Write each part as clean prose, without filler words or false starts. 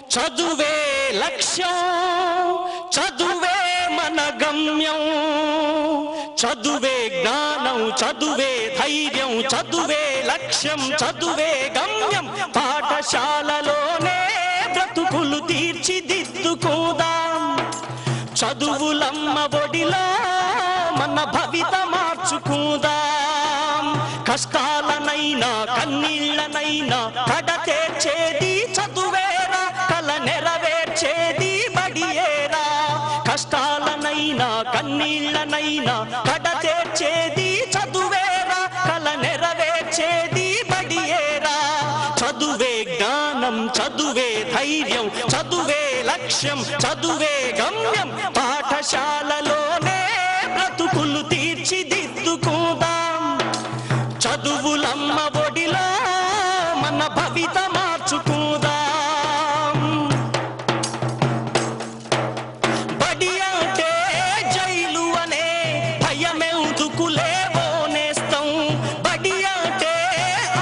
చదువే లక్ష్యం, చదువే మన గమ్యం. చదువే జ్ఞానం, చదువే ధైర్యం, చదువే లక్ష్యం, చదువే గమ్యం. పాఠశాలలోనే బ్రతుకులు తీర్చిదిద్దుకుందాం. చదువులమ్మ ఒడిలో మన భవిత మార్చుకుందాం. కష్టాలనైనా కన్నీళ్లనైనా కడతేర్చేది చదువేరా, కల నెరవేర్చేది బడియేరా. కష్టాలనైనా కన్నీళ్లనైనా కడతేర్చేది చదువేరా, కల నెరవేర్చేది బడియేరా. చదువే జ్ఞానం, చదువే ధైర్యం, చదువే లక్ష్యం, చదువే గమ్యం. పాఠశాలలోనే బ్రతుకులు తీర్చిదిద్దుకుందాం. చదువులమ్మ ఒడిలో మన భవిత మార్చుకుందాం. బడి అంటే జైలు అనే భయమెందుకులేవో నేస్తం. బడి అంటే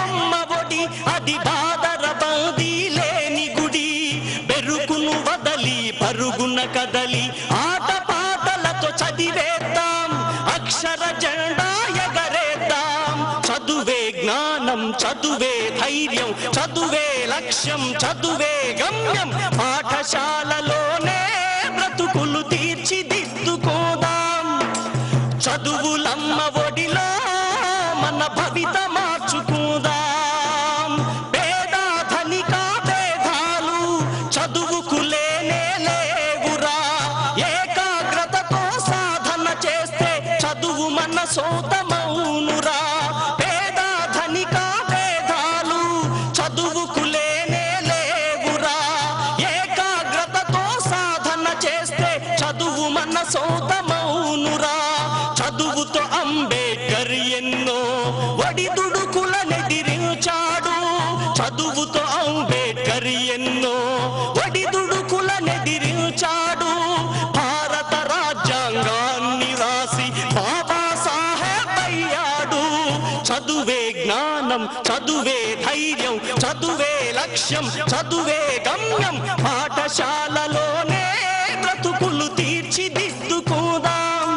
అమ్మ ఒడి, అది బాదర బందీ లేని గుడి. బెరుకును వదలి పరుగున కదలి ఆట పాటలతో చదివేద్దాం. అక్షర జెండా ఎగరేద్దాం. చదువే జ్ఞానం, చదువే ధైర్యం, చదువే లక్ష్యం, చదువే గమ్యం. పాఠశాలలోనే బ్రతుకులు తీర్చిదిద్దుకోదాం. చదువులమ్మ ఒడిలో మన భవిత మార్చుకుందాం. పేద ధనిక భేదాలు చదువుకు లేనే లేవురా. ఏకాగ్రతతో సాధన చేస్తే చదువు మన సొంతమౌనురా. పేద ధనిక భేదాలు చదువుకు లేనే లేవురా. ఏకాగ్రతతో సాధన చేస్తే చదువు మన సొంతమౌనురా. చదువుతో అంబేద్కర్ ఎన్నో ఒడిదుడుకులనెదిరించాడు. చదువుతో అంబేద్కర్ ఎన్నో ఒడిదుడుకులనెదిరించాడు. భారత రాజ్యాంగాన్ని రాసి బాబా సాహెబ్ అయ్యాడు. చదువే జ్ఞానం, చదువే ధైర్యం, చదువే లక్ష్యం, చదువే గమ్యం. పాఠశాలలోనే బ్రతుకులు తీర్చిదిద్దుకుందాం.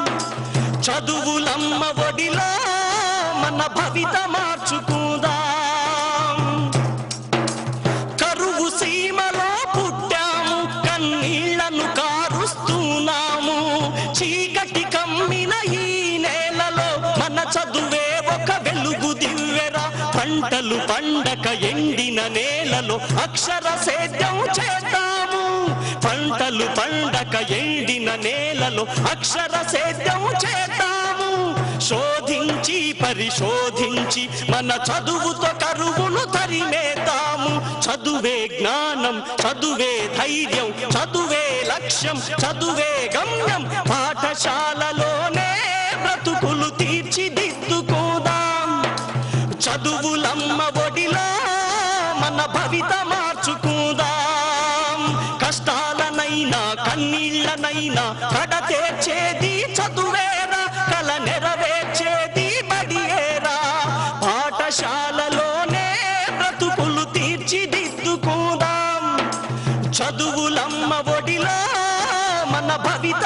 చదువులమ్మ ఒడిలో మన భవిత మార్చుకుందాం. కరువు సీమలో పుట్టాము, కన్నీళ్లను కారుస్తున్నాము. చీకటి కమ్మిన ఈ నేలలో మన చదువే ఒక వెలుగు దివ్వెరా. పంటలు పండక ఎండిన నేలలో అక్షర సేద్యం చేద్దాము. పంటలు పండక ఎండిన నేలలో అక్షర సేద్యం చేద్దాము. శోధించి పరిశోధించి మన చదువుతో కరువును తరిమేద్దాము. చదువే జ్ఞానం, చదువే ధైర్యం, చదువే లక్ష్యం, చదువే గమ్యం. పాఠశాలలోనే బ్రతుకులు తీర్చిదిద్దుకోదాం. చదువులమ్మ ఒడిలో మన భవిత మార్చుకుందాం. కష్టాలనైనా కన్నీళ్లనైనా కడతేర్చేది చదువేరా, కల నెరవేర్చేది బడియేరా. పాఠశాలలోనే బ్రతుకులు తీర్చిదిద్దుకుందాం. చదువులమ్మ ఒడిలో మన భవిత